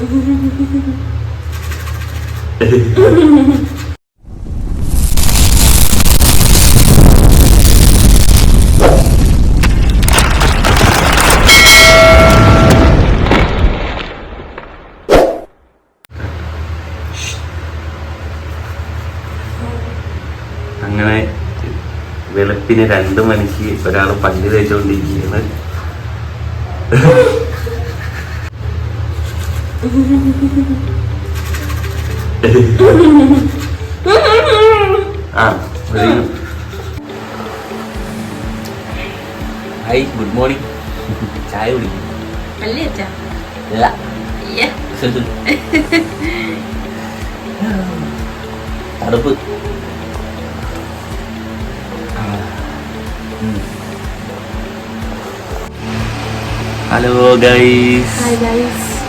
അങ്ങനെ വെളുപ്പിന് 2 മണിക്ക് ഒരാൾ പല്ല് തേച്ചുകൊണ്ടിരിക്കുകയാണ്. Hi, good morning. ചായ കുടിക്കും. തടുപ്പ്. Hello guys,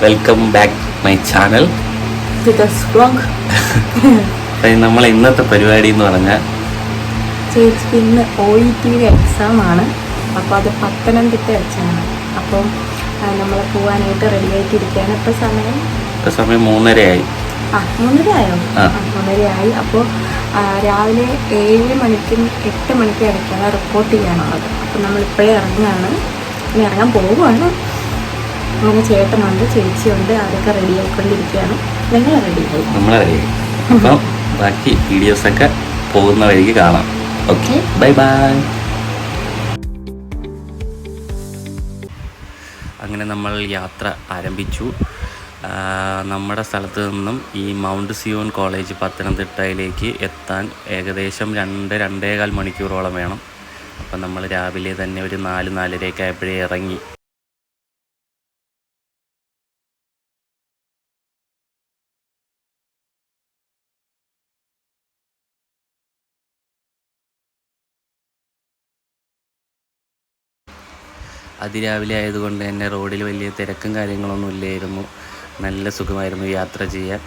welcome back my channel. നമ്മൾ ഇന്നത്തെ പരിപാടി എന്ന് പറഞ്ഞാൽ ചേച്ചിക്ക് ഇന്ന് OET എക്സാം ആണ്. അപ്പോൾ അത് പത്തനംതിട്ട വെച്ചാണ്. അപ്പം നമ്മൾ പോകാനായിട്ട് റെഡി ആയിട്ടിരിക്കുകയാണ്. ഇപ്പം സമയം 3:30 3:30 3:30 അപ്പോൾ രാവിലെ 7 മണിക്കും 8 മണിക്കും ഇടയ്ക്കാണ് റിപ്പോർട്ട് ചെയ്യാനുള്ളത്. അപ്പം നമ്മളിപ്പോഴേ ഇറങ്ങുകയാണ്. ഇനി ഇറങ്ങാൻ പോവുകയാണ്. അങ്ങനെ ചേട്ടനുണ്ട്, ചേച്ചിയുണ്ട്, അവരൊക്കെ റെഡി ആയിക്കൊണ്ടിരിക്കുകയാണ്. നിങ്ങൾ റെഡിയായി? നമ്മളെ റെഡിയായി. അപ്പം ബാക്കി വീഡിയോസൊക്കെ പോകുന്ന വഴിക്ക് കാണാം. Okay, bye bye. അങ്ങനെ നമ്മൾ യാത്ര ആരംഭിച്ചു. നമ്മുടെ സ്ഥലത്ത് നിന്നും ഈ മൗണ്ട് സിയോൺ കോളേജ് പത്തനംതിട്ടയിലേക്ക് എത്താൻ ഏകദേശം 2-2.25 മണിക്കൂറോളം വേണം. അപ്പം നമ്മൾ രാവിലെ തന്നെ ഒരു 4-4:30 ആയപ്പോഴേ ഇറങ്ങി. അതിരാവിലെ ആയതുകൊണ്ട് തന്നെ റോഡിൽ വലിയ തിരക്കും കാര്യങ്ങളൊന്നും ഇല്ലായിരുന്നു. നല്ല സുഖമായിരുന്നു യാത്ര ചെയ്യാൻ.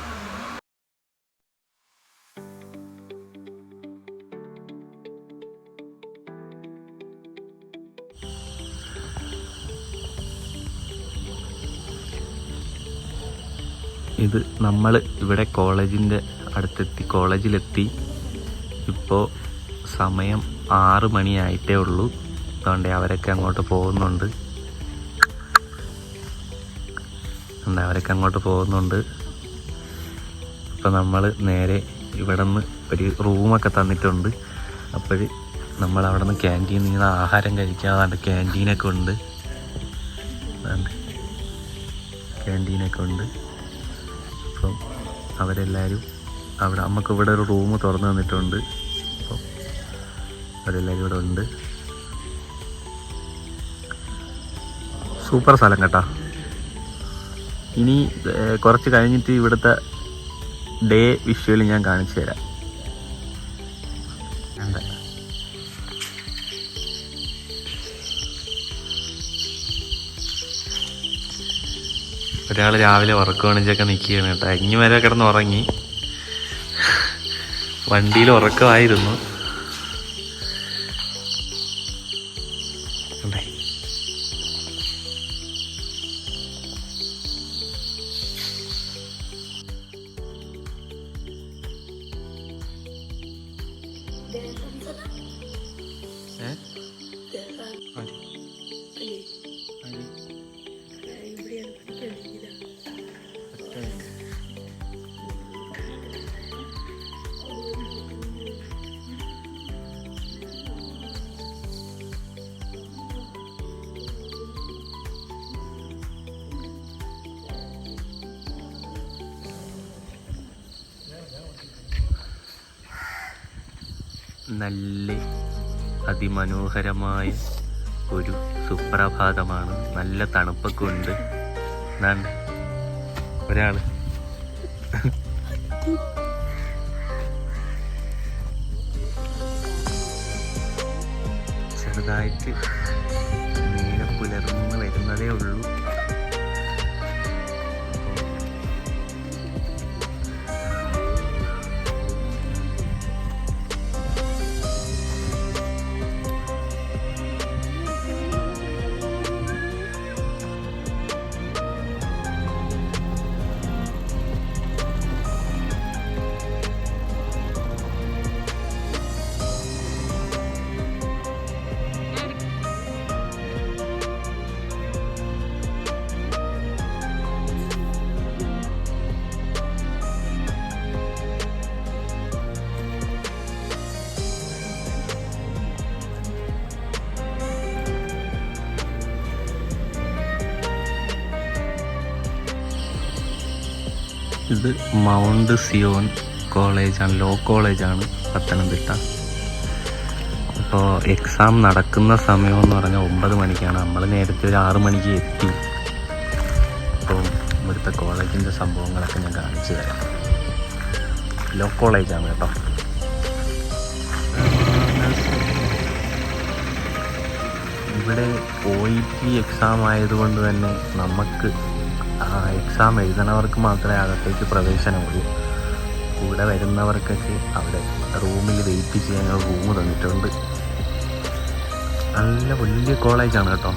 ഇത് നമ്മൾ ഇവിടെ കോളേജിൻ്റെ അടുത്തെത്തി, കോളേജിലെത്തി. ഇപ്പോൾ സമയം 6 മണിയായിട്ടേ ഉള്ളൂ. അതുകൊണ്ട് അവരൊക്കെ അങ്ങോട്ട് പോകുന്നുണ്ട്. അപ്പോൾ നമ്മൾ നേരെ ഇവിടെ നിന്ന് ഒരു റൂമൊക്കെ തന്നിട്ടുണ്ട്. അപ്പോൾ നമ്മൾ അവിടെ നിന്ന് ക്യാൻറ്റീനിൽ നിന്ന് ആഹാരം കഴിക്കാതെ ക്യാൻറ്റീനൊക്കെ ഉണ്ട്. അപ്പം അവരെല്ലാവരും അവിടെ നമുക്കിവിടെ ഒരു റൂം തുറന്നു തന്നിട്ടുണ്ട്. അപ്പോൾ അവരെല്ലാവരും ഇവിടെ ഉണ്ട്. സൂപ്പർ സ്ഥലം കേട്ടോ. ഇനി കുറച്ച് കഴിഞ്ഞിട്ട് ഇവിടുത്തെ ഡേ വിഷ്വൽ ഞാൻ കാണിച്ചു തരാം. ഒരാൾ രാവിലെ വർക്ക് കാണിച്ചൊക്കെ നിൽക്കുകയാണ് കേട്ടോ. ഇനി വരെ കിടന്ന് ഉറങ്ങി. വണ്ടിയിൽ ഉറക്കമായിരുന്നു. നല്ല അതിമനോഹരമായ ഒരു സുപ്രഭാതമാണ്. നല്ല തണുപ്പൊക്കെ ഉണ്ട്. എന്നാണ് ഒരാൾ ചെറുതായിട്ട് നേരം പുലർന്ന് വരുന്നതേ ഉള്ളൂ. ഇത് മൗണ്ട് സിയോൺ കോളേജാണ്, ലോ കോളേജാണ് പത്തനംതിട്ട. അപ്പോൾ എക്സാം നടക്കുന്ന സമയമെന്ന് പറഞ്ഞാൽ 9 മണിക്കാണ്. നമ്മൾ നേരത്തെ ഒരു 6 മണിക്ക് എത്തി. അപ്പോൾ ഇവിടുത്തെ കോളേജിൻ്റെ സംഭവങ്ങളൊക്കെ ഞാൻ കാണിച്ചു തരാം. ലോ കോളേജാണ് കേട്ടോ. ഇവിടെ OET എക്സാം ആയതുകൊണ്ട് തന്നെ നമുക്ക് എക്സാം എഴുതണവർക്ക് മാത്രമേ അകത്തേക്ക് പ്രവേശനമുള്ളൂ. കൂടെ വരുന്നവർക്കൊക്കെ അവിടെ റൂമിൽ വെയിറ്റ് ചെയ്യാൻ റൂം തന്നിട്ടുണ്ട്. നല്ല വലിയ കോളേജാണ് കേട്ടോ.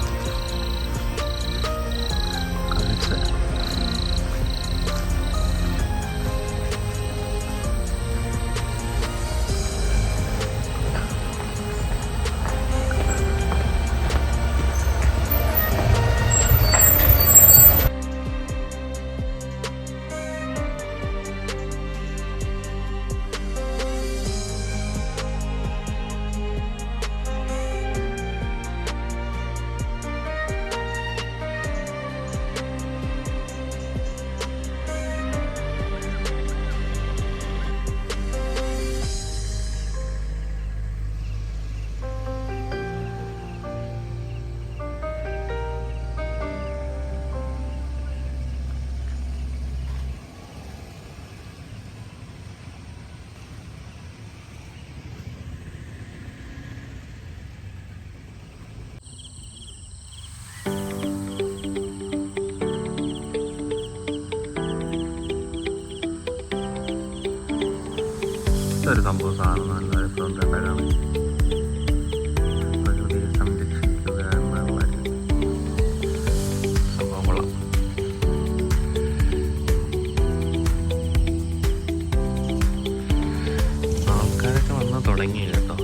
ഒരു സംഭവം സാധനം നല്ല രസമുണ്ടാകാണ്. പ്രകൃതിയെ സംരക്ഷിക്കുക എന്നുള്ള സംഭവം കൊള്ളാം. ആൾക്കാരൊക്കെ വന്ന് തുടങ്ങി കേട്ടോ.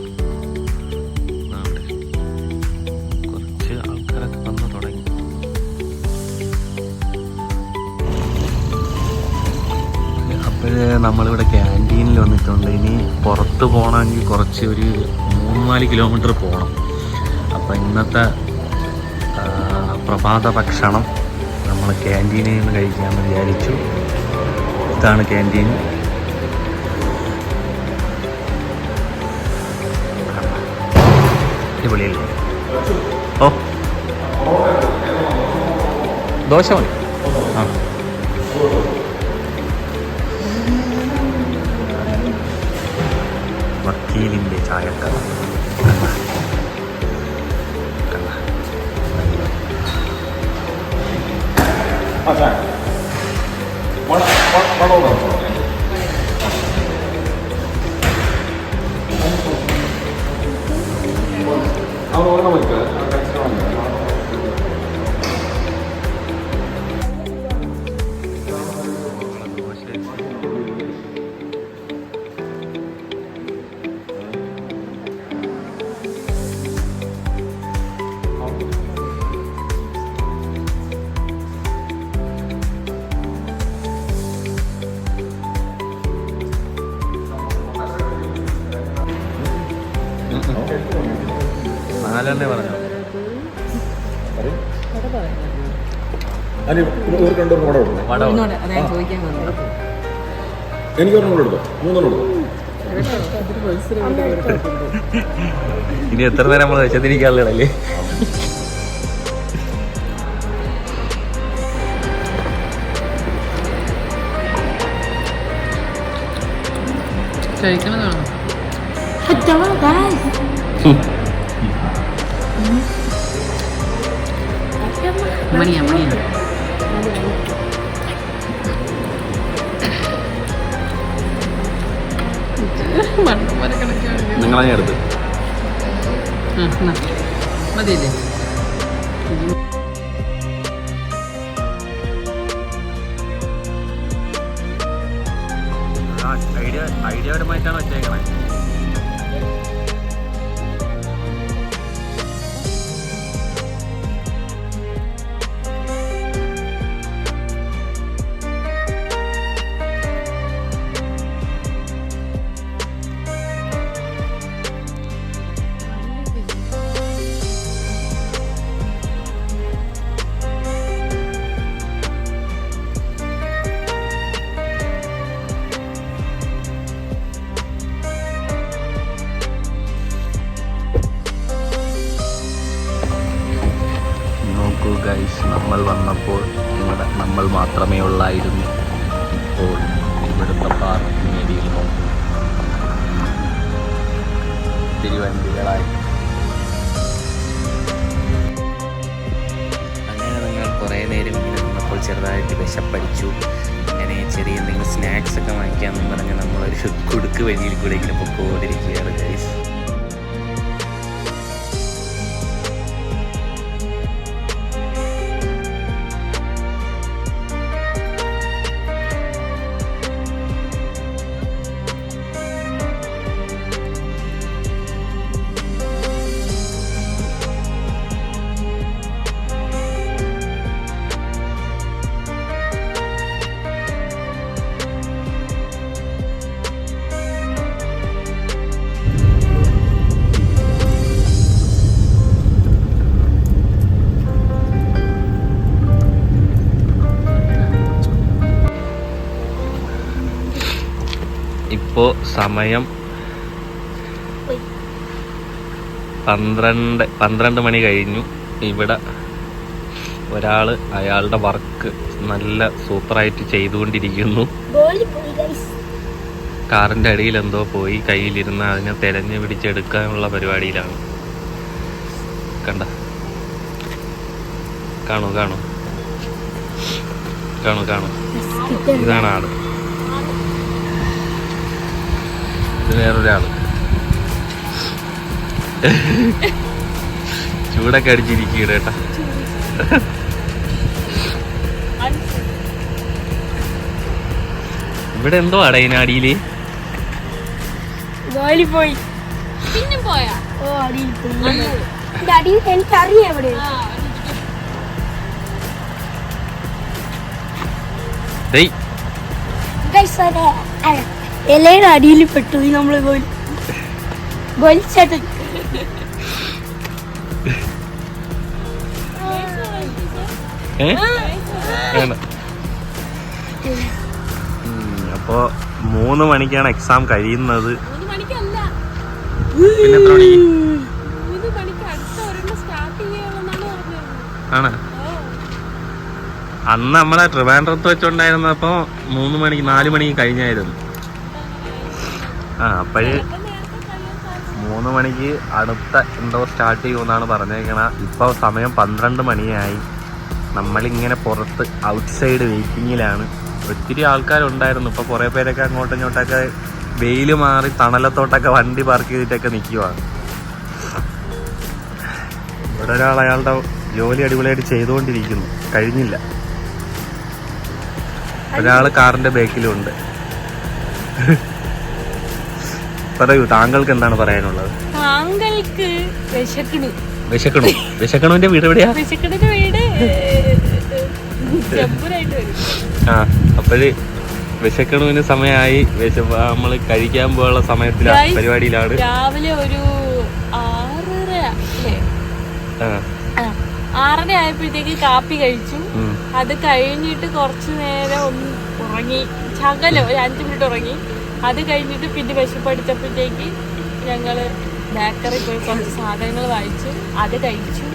കുറച്ച് ആൾക്കാരൊക്കെ വന്ന് തുടങ്ങി. അപ്പോൾ നമ്മളിവിടെ ക്യാൻറ്റീനിൽ വന്നിട്ടുണ്ട്. ഇനി പുറത്ത് പോകണമെങ്കിൽ കുറച്ച് ഒരു 3-4 കിലോമീറ്റർ പോകണം. അപ്പോൾ ഇന്നത്തെ പ്രഭാത ഭക്ഷണം നമ്മൾ ക്യാൻറ്റീനിൽ നിന്ന് കഴിക്കാമെന്ന് വിചാരിച്ചു. ഇതാണ് ക്യാൻറ്റീൻ. അടിപൊളിയല്ലേ? ഓ, ദോശ മതി. ആ, വക്കീലിൻ്റെ ചായക്കട. നാലെണ്ണേ പറഞ്ഞോ? ഇനി എത്ര നേരം നമ്മൾ വെച്ചതിരിക്കാനുള്ളതല്ലേ? കഴിക്കണതാണോ? മണിയാ നിങ്ങളെ അടുത്ത് മതിയല്ലേ? ഐഡിയപരമായിട്ടാണ് വെച്ചേക്കണേ. ഗൈസ്, നമ്മൾ വന്നപ്പോൾ ഇവിടെ നമ്മൾ മാത്രമേ ഉള്ളായിരുന്നു. ഇപ്പോൾ ഇവിടുത്തെ പാർക്കിംഗ് ഏരിയയിൽ നോക്കും, ഒത്തിരി വണ്ടികളായി. അങ്ങനെ നിങ്ങൾ കുറേ നേരം ഇങ്ങനെ നിന്നപ്പോൾ ചെറുതായിട്ട് വിശപ്പടിച്ചു. അങ്ങനെ ചെറിയ എന്തെങ്കിലും സ്നാക്സ് ഒക്കെ വാങ്ങിക്കാമെന്ന് പറഞ്ഞ് നമ്മളൊരു കുടുക്ക് വഴിയിൽ കൂടെ ഇങ്ങനെ പൊക്കോണ്ടിരിക്കുകയാണ് ഗൈസ്. ഇപ്പോൾ സമയം 12 മണി കഴിഞ്ഞു. ഇവിടെ ഒരാൾ അയാളുടെ വർക്ക് നല്ല സൂപ്പറായിട്ട് ചെയ്തുകൊണ്ടിരിക്കുന്നു. കാറിൻ്റെ അടിയിൽ എന്തോ പോയി, കയ്യിലിരുന്ന് അതിനെ തെരഞ്ഞു പിടിച്ചെടുക്കാനുള്ള പരിപാടിയിലാണ്. കണ്ട, കാണൂ കാണൂ കാണൂ കാണൂ, ഇതാണ് ആള്. ഇത് വേറൊരാള് ചൂടൊക്കെ അടിച്ചിരിക്കുക കേട്ടാ. ഇവിടെ എന്തോ അടയിനാടിയില് പോയി പിന്നെ പോയാ എനിക്കറിയാം എവിടെ ഇലയുടെ അടിയിൽ പെട്ടു നമ്മള് ഗോലിച്ചേട്ടൻ. അപ്പോ 3 മണിക്കാണ് എക്സാം കഴിയുന്നത്. പിന്നെ എത്ര മണിക്ക് ആണ്? അന്ന് നമ്മളെ ട്രിവാൻഡ്രത്ത് വെച്ചോണ്ടായിരുന്നപ്പോ 3 മണിക്ക് 4 മണിക്ക് കഴിഞ്ഞായിരുന്നു. അപ്പോഴ് 3 മണിക്ക് അടുത്ത എന്തോ സ്റ്റാർട്ട് ചെയ്യുമെന്നാണ് പറഞ്ഞേക്കണ. ഇപ്പോൾ സമയം 12 മണിയായി. നമ്മളിങ്ങനെ പുറത്ത് ഔട്ട്സൈഡ് വെയിറ്റിങ്ങിലാണ്. ഒത്തിരി ആൾക്കാരുണ്ടായിരുന്നു. ഇപ്പോൾ കുറേ പേരൊക്കെ അങ്ങോട്ടും ഇങ്ങോട്ടൊക്കെ വെയിൽ മാറി തണലത്തോട്ടൊക്കെ വണ്ടി പാർക്ക് ചെയ്തിട്ടൊക്കെ നിൽക്കുവാണ്. ഇവിടെ ഒരാൾ അയാളുടെ ജോലി അടിപൊളിയായിട്ട് ചെയ്തുകൊണ്ടിരിക്കുന്നു, കഴിഞ്ഞില്ല. ഒരാൾ കാറിന്റെ ബാക്കിലുണ്ട്. പറയൂ, താങ്കൾക്ക് എന്താണ് പറയാനുള്ളത്? താങ്കൾക്ക് വിശക്കണുവിന്റെ വീട് എവിടെയാ? വീട് അപ്പോഴ് വിശക്കണുവിന് സമയമായി. നമ്മള് കഴിക്കാൻ പോയുള്ള സമയത്തിലാണ്, പരിപാടിയിലാണ്. രാവിലെ ഒരു 6:30 ആയപ്പോഴത്തേക്ക് കാപ്പി കഴിച്ചു. അത് കഴിഞ്ഞിട്ട് കുറച്ചു നേരം ഒന്ന് ഉറങ്ങി, ശകലം ഒരു 5 മിനിറ്റ് ഉറങ്ങി. അത് കഴിഞ്ഞിട്ട് പിന്നെ വിശപ്പടിച്ചപ്പോഴത്തേക്ക് ഞങ്ങള് ബേക്കറി പോയി കുറച്ച് സാധനങ്ങൾ വാങ്ങിച്ചു, അത് കഴിച്ചു.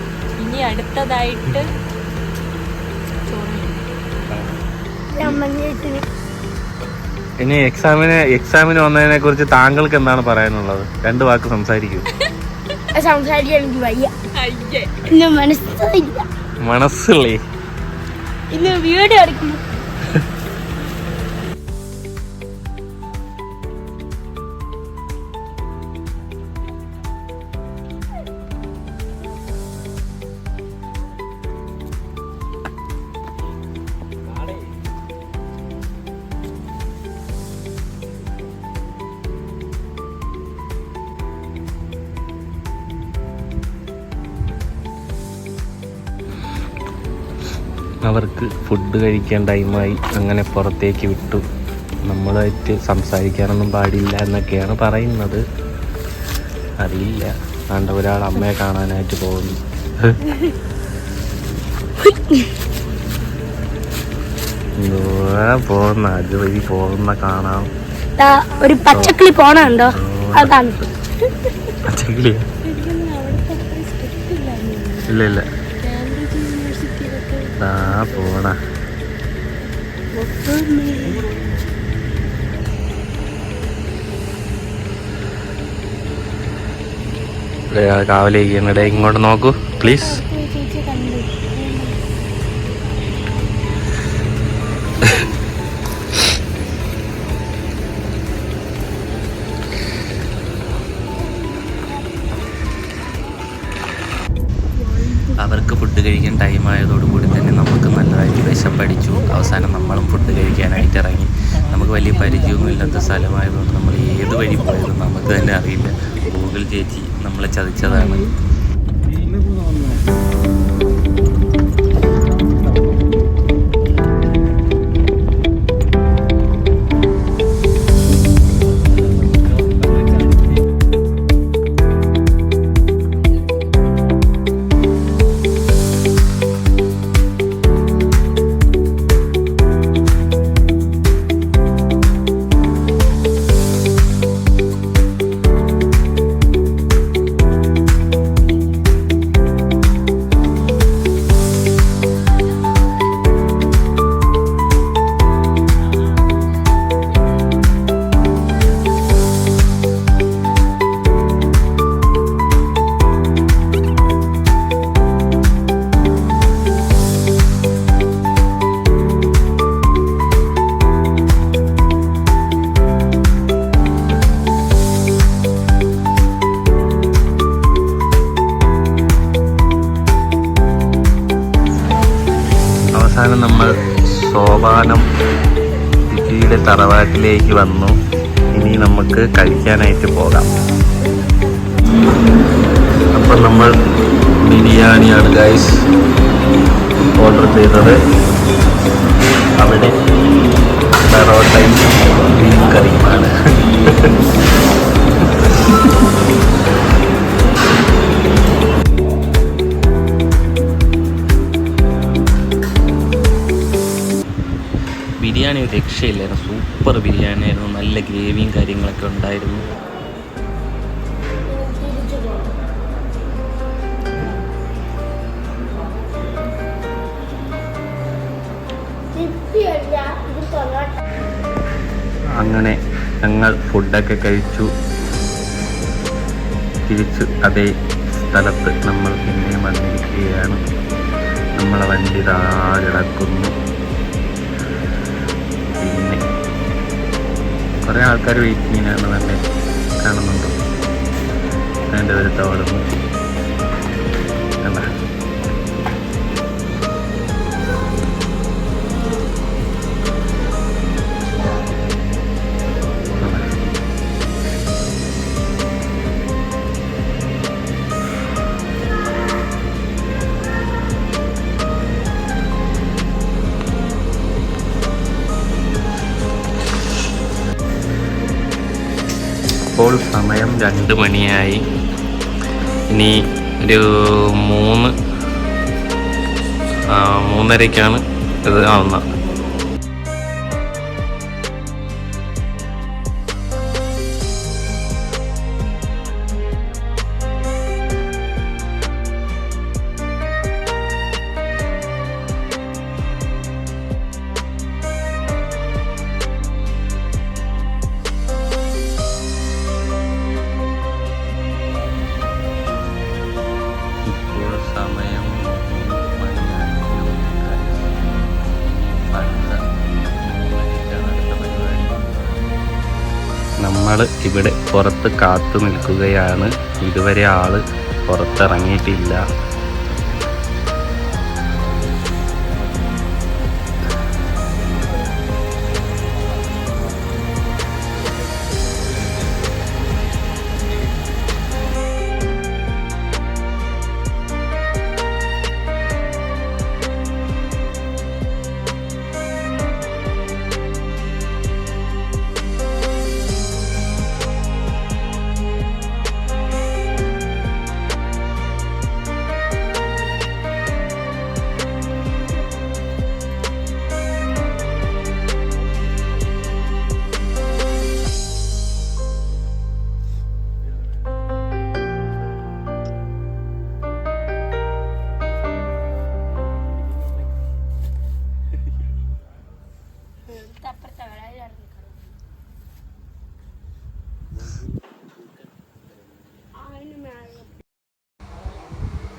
ഇനി അടുത്തതായിട്ട് ഇനി എക്സാമിന് വന്നതിനെ കുറിച്ച് താങ്കൾക്ക് എന്താണ് പറയാനുള്ളത്? 2 വാക്ക് സംസാരിക്കൂ. മനസ്സില്ലേ ഇന്ന് വീഡിയോ എടുക്കുന്നു. അവർക്ക് ഫുഡ് കഴിക്കാൻ ടൈമായി. അങ്ങനെ പുറത്തേക്ക് വിട്ടു. നമ്മളായിട്ട് സംസാരിക്കാനൊന്നും പാടില്ല എന്നൊക്കെയാണ് പറയുന്നത്. അറിയില്ല. കണ്ട ഒരാൾ അമ്മയെ കാണാനായിട്ട് പോകുന്നു. പോകുന്ന അതുവഴി പോകുന്ന കാണാം. ഒരു പച്ചക്കിളി പോണുണ്ടോ? അതാണ് പച്ചക്കിളിയാ? ഇല്ല. ദാ പോണ കാവലേക്കിടെ ഇങ്ങോട്ട് നോക്കൂ പ്ലീസ്. അവർക്ക് ഫുഡ് കഴിക്കാൻ ടൈം ആയതോടുകൂടി തന്നെ നമുക്ക് നല്ലതായിട്ട് വിശപ്പടിച്ചു. അവസാനം നമ്മളും ഫുഡ് കഴിക്കാനായിട്ട് ഇറങ്ങി. നമുക്ക് വലിയ പരിചയമൊന്നും ഇല്ലാത്ത സ്ഥലമായതുകൊണ്ട് നമ്മൾ ഏത് വഴി പോയതും നമുക്ക് തന്നെ അറിയില്ല. ഗൂഗിൾ ചേച്ചി നമ്മളെ ചതിച്ചതാണ്. അവസാനം നമ്മൾ സോപാനം രുചിയുടെ തറവാട്ടിലേക്ക് വന്നു. ഇനി നമുക്ക് കഴിക്കാനായിട്ട് പോകാം. അപ്പം നമ്മൾ ബിരിയാണിയാണ് ഗൈസ് ഓർഡർ ചെയ്തത്. അവിടെ പൊറോട്ടയും ഗ്രീൻ കറിയുമാണ്. ബിരിയാണി ഒരു രക്ഷയില്ലായിരുന്നു. സൂപ്പർ ബിരിയാണി ആയിരുന്നു. നല്ല ഗ്രേവിയും കാര്യങ്ങളൊക്കെ ഉണ്ടായിരുന്നു. അങ്ങനെ ഞങ്ങൾ ഫുഡൊക്കെ കഴിച്ചു. തിരിച്ച് അതേ സ്ഥലത്ത് നമ്മൾ പിന്നെ വന്നിരിക്കുകയാണ്. നമ്മളെ വണ്ടി കിടക്കുന്നു. പിന്നെ കുറേ ആൾക്കാർ വെയിറ്റിങ്ങിനാണ്. തന്നെ കാണുന്നുണ്ടോ? അതിൻ്റെ ഒരു തോടുന്നു എന്താ ഇപ്പോൾ സമയം 2 മണിയായി. ഇനി ഒരു 3:30ക്കാണ് ഇത് ആവുന്നത്. നമ്മൾ ഇവിടെ പുറത്ത് കാത്തു നിൽക്കുകയാണ്. ഇതുവരെ ആള് പുറത്തിറങ്ങിയിട്ടില്ല.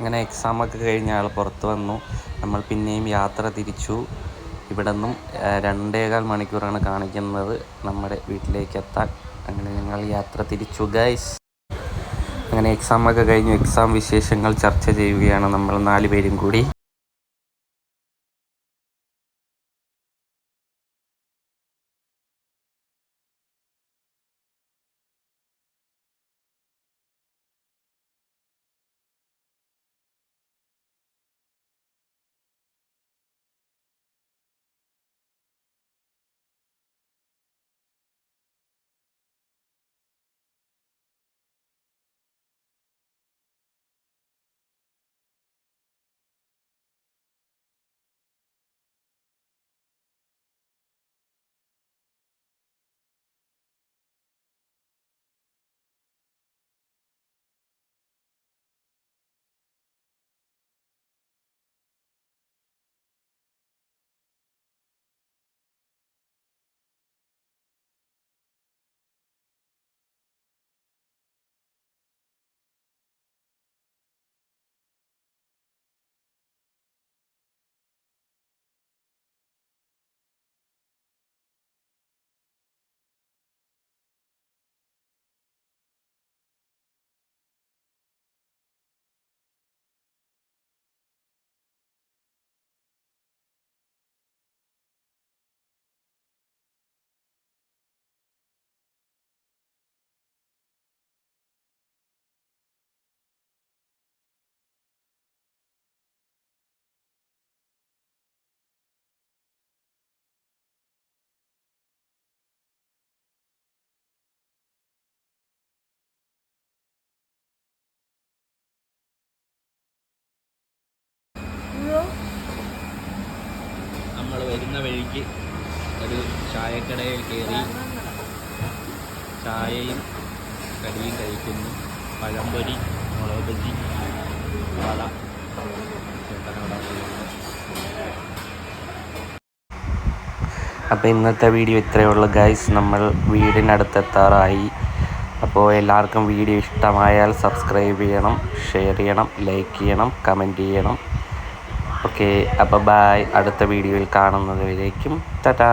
അങ്ങനെ എക്സാമൊക്കെ കഴിഞ്ഞ ആൾ പുറത്ത് വന്നു. നമ്മൾ പിന്നെയും യാത്ര തിരിച്ചു. ഇവിടെ നിന്നും 2.25 മണിക്കൂറാണ് കാണിക്കുന്നത് നമ്മുടെ വീട്ടിലേക്ക് എത്താൻ. അങ്ങനെ ഞങ്ങൾ യാത്ര തിരിച്ചു ഗൈസ്. അങ്ങനെ എക്സാമൊക്കെ കഴിഞ്ഞു. എക്സാം വിശേഷങ്ങൾ ചർച്ച ചെയ്യുകയാണ് നമ്മൾ 4 പേരും കൂടി. നമ്മൾ വരുന്ന വഴിക്ക് ഒരു ചായക്കടയിൽ കയറി ചായയും കടിയും കഴിക്കുന്നു. പഴംപൊരി, മുളക് ബജി, വട. അപ്പോൾ ഇന്നത്തെ വീഡിയോ ഇത്രയേ ഉള്ളൂ ഗൈസ്. നമ്മൾ വീടിനടുത്തെത്താറായി. അപ്പോൾ എല്ലാവർക്കും വീഡിയോ ഇഷ്ടമായാൽ സബ്സ്ക്രൈബ് ചെയ്യണം, ഷെയർ ചെയ്യണം, ലൈക്ക് ചെയ്യണം, കമൻറ്റ് ചെയ്യണം. ഓക്കെ, അപ്പോൾ ബൈ. അടുത്ത വീഡിയോയിൽ കാണുന്നത് വരേക്കും ടാറ്റാ.